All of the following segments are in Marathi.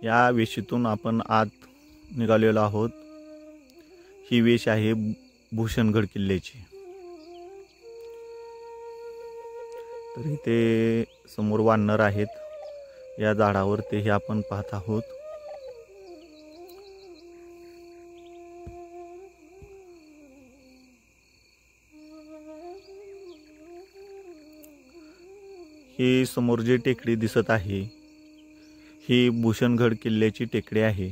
या वेशीतून आपण आत निघालेलो आहोत। ही वेश आहे भूषणगड किल्ल्याची। तर इथे समोर वानर आहेत, या झाडावर तेही आपण पाहत आहोत। ही समोर जी टेकडी दिसत आहे ही भूषणगड किल्ल्याची टेकडी आहे।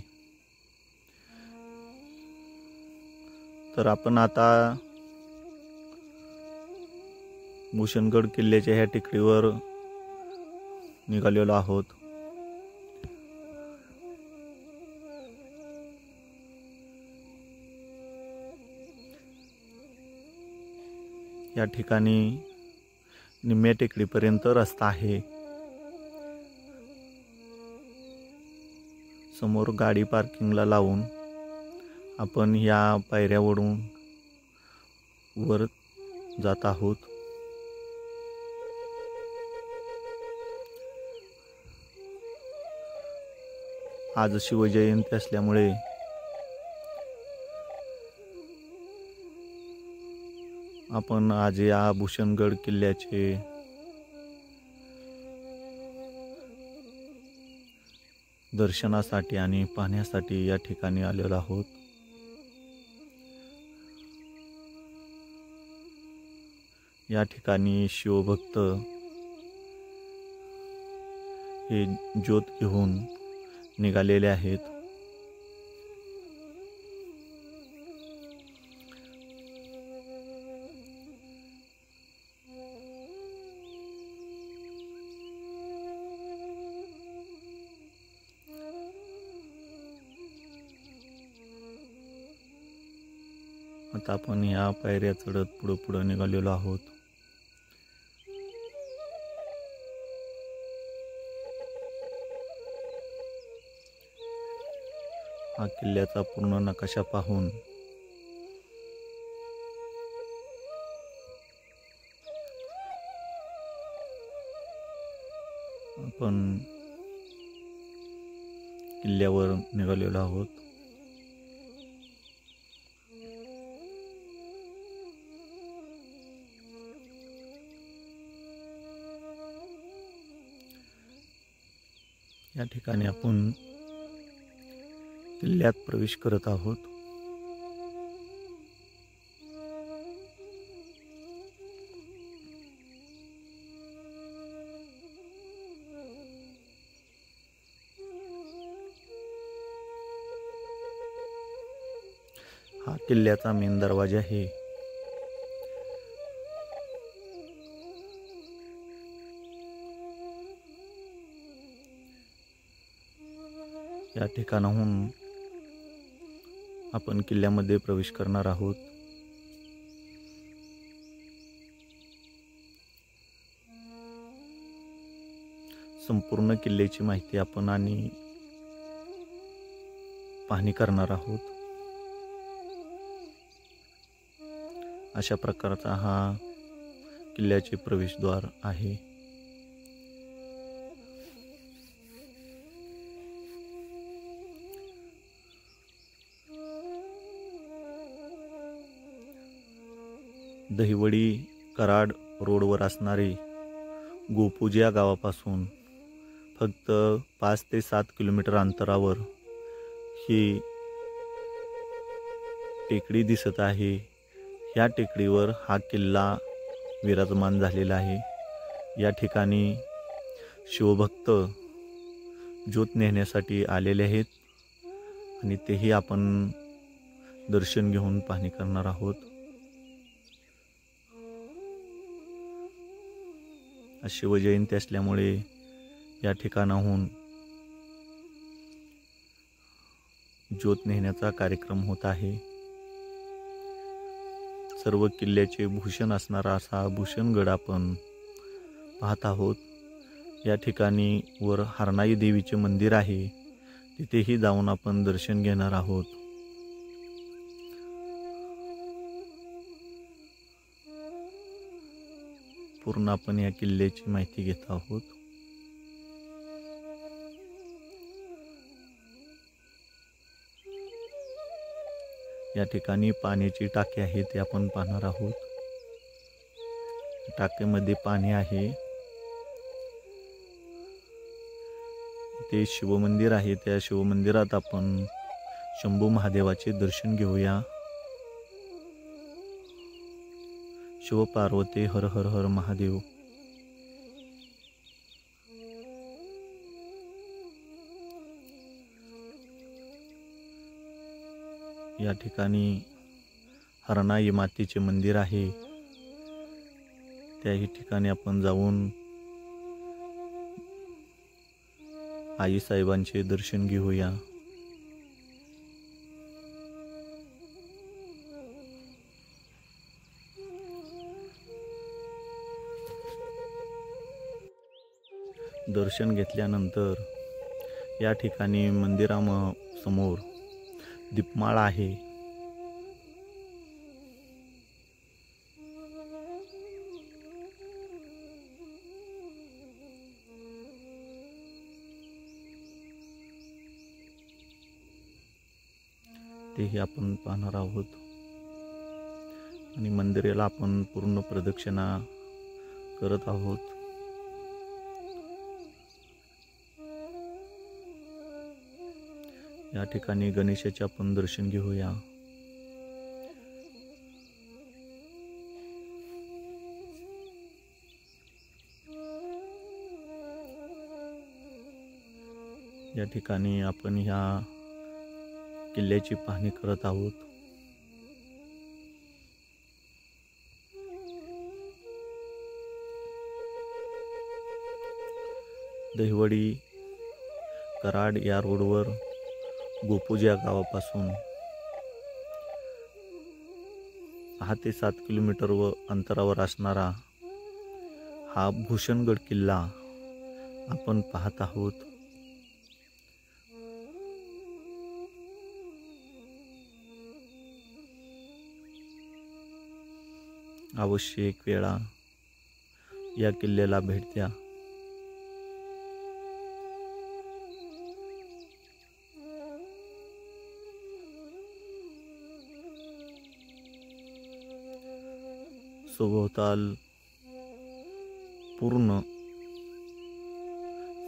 तर आपण आता भूषणगड किल्ल्याच्या ह्या टेकडीवर निघालेलो आहोत। या ठिकाणी निम्म्या टेकडीपर्यंत रस्ता आहे। समोर गाडी पार्किंगला लावून आपण या पायऱ्यावरून वर जात आहोत। आज शिवजयंती असल्यामुळे आपण आज या भूषणगड किल्ल्याचे दर्शनासाठी आणि पाहण्यासाठी या ठिकाणी आलेलो आहोत। या ठिकाणी शिवभक्त हे ज्योत घेऊन निघालेले आहेत। आता आपण या पायऱ्या चढत पुढे निघालेलो आहोत। हा किल्ल्याचा पूर्ण नकाशा पाहून आपण किल्ल्यावर निघालेलो आहोत। या ठिकाणी आपण किल्ल्यात प्रवेश करत आहोत। हा किल्ल्याचा मेन दरवाजा आहे। या ठिकाणाहून आपण किल्ल्यामध्ये प्रवेश करणार आहोत। संपूर्ण किल्ल्याची माहिती आपण आणि पाहणी करणार आहोत। अशा प्रकारचा हा किल्ल्याचे प्रवेशद्वार आहे। दहिवडी कराड रोडवर असणारी गोपूज या गावापासून फक्त 5 ते 7 किलोमीटर अंतरावर ही टेकडी दिसत आहे। या टेकडीवर हा किल्ला विराजमान झालेला आहे। या ठिकाणी शिवभक्त ज्योत नेण्यासाठी आलेले आहेत आणि तेही आपण दर्शन घेऊन पाहणी करणार आहोत। शिवजयंती असल्यामुळे या ठिकाणाहून ज्योत नेण्याचा कार्यक्रम होत आहे। सर्व किल्ल्याचे भूषण असणारा असा भूषणगड आपण पाहत आहोत। या ठिकाणी वर हरनाई देवीचे मंदिर आहे, तिथेही जाऊन आपण दर्शन घेणार आहोत। पूर्ण आपण या किल्ल्याची माहिती घेत आहोत। या ठिकाणी पाण्याची टाकी आहे ते आपण पाहणार आहोत. टाकीमध्ये पाणी आहे. ते शिवमंदिर आहे. त्या शिवमंदिरात आपण शंभू महादेवाचे दर्शन घेऊया. शिव पार्वती हर हर हर महादेव. या ठिकाणी हरनाई मातेचे मंदिर आहे. त्याही ठिकाणी आपण जाऊन आई साहेबांचे दर्शन घेऊया. दर्शन घेतल्यानंतर या ठिकाणी मंदिरासमोर दीपमाळ आहे. तेही आपण पाहणार आहोत. आणि मंदिराला आपण पूर्ण प्रदक्षिणा करत आहोत. या ठिकाणी गणेशाचे आपण दर्शन घेऊया. या ठिकाणी आपण ह्या किल्ल्याची पाहणी करत आहोत. दहिवडी कराड या रोडवर गोपूज या गावापासून 6 ते 7 किलोमीटर अंतरावर असणारा हा भूषणगड किल्ला आपण पाहत आहोत. अवश्य एक वेळा या किल्ल्याला भेट द्या. सभोवताल पूर्ण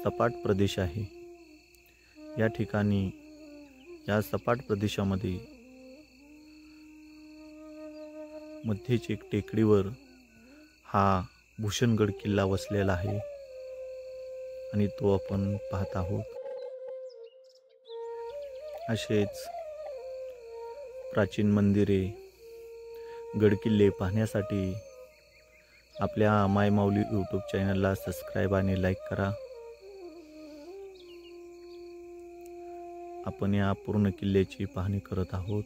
सपाट प्रदेश आहे. या ठिकाणी या सपाट प्रदेशामध्ये मध्येच एक टेकडीवर हा भूषणगड किल्ला वसलेला आहे आणि तो आपण पाहत आहोत. असेच प्राचीन मंदिरे, गडकिल्ले पाहण्यासाठी आपल्या माय माऊली यूट्यूब चॅनलला सबस्क्राईब आणि लाईक करा. आपण या पूर्ण किल्ल्याची पाहणी करत आहोत.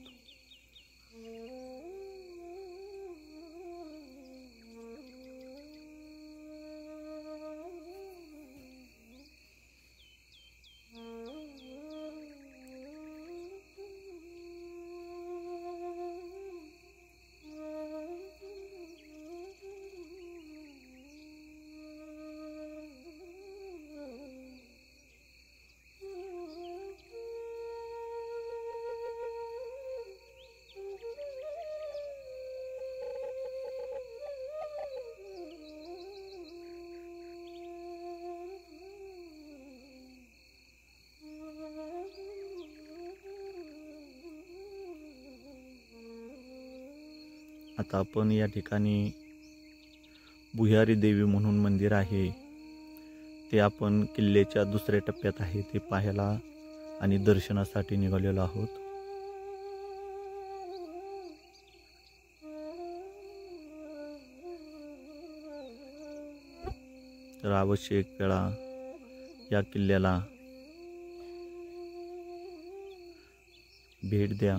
आता आपण या ठिकाणी भुयारी देवी म्हणून मंदिर आहे ते आपण किल्ल्याच्या दुसऱ्या टप्प्यात आहे ते पाहायला आणि दर्शनासाठी निघालेलो आहोत. तर अवश्य एक वेळा या किल्ल्याला भेट द्या.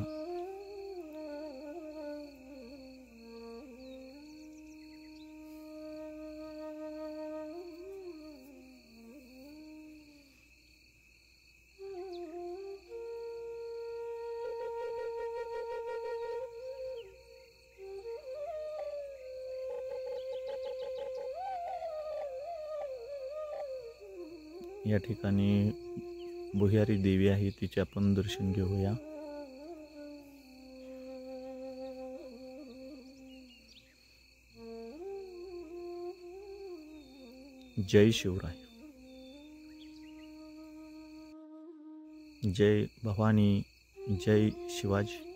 या ठिकाणी भुयारी देवी आहे तिचे आपण दर्शन घेऊया. जय शिवराय. जय भवानी. जय शिवाजी.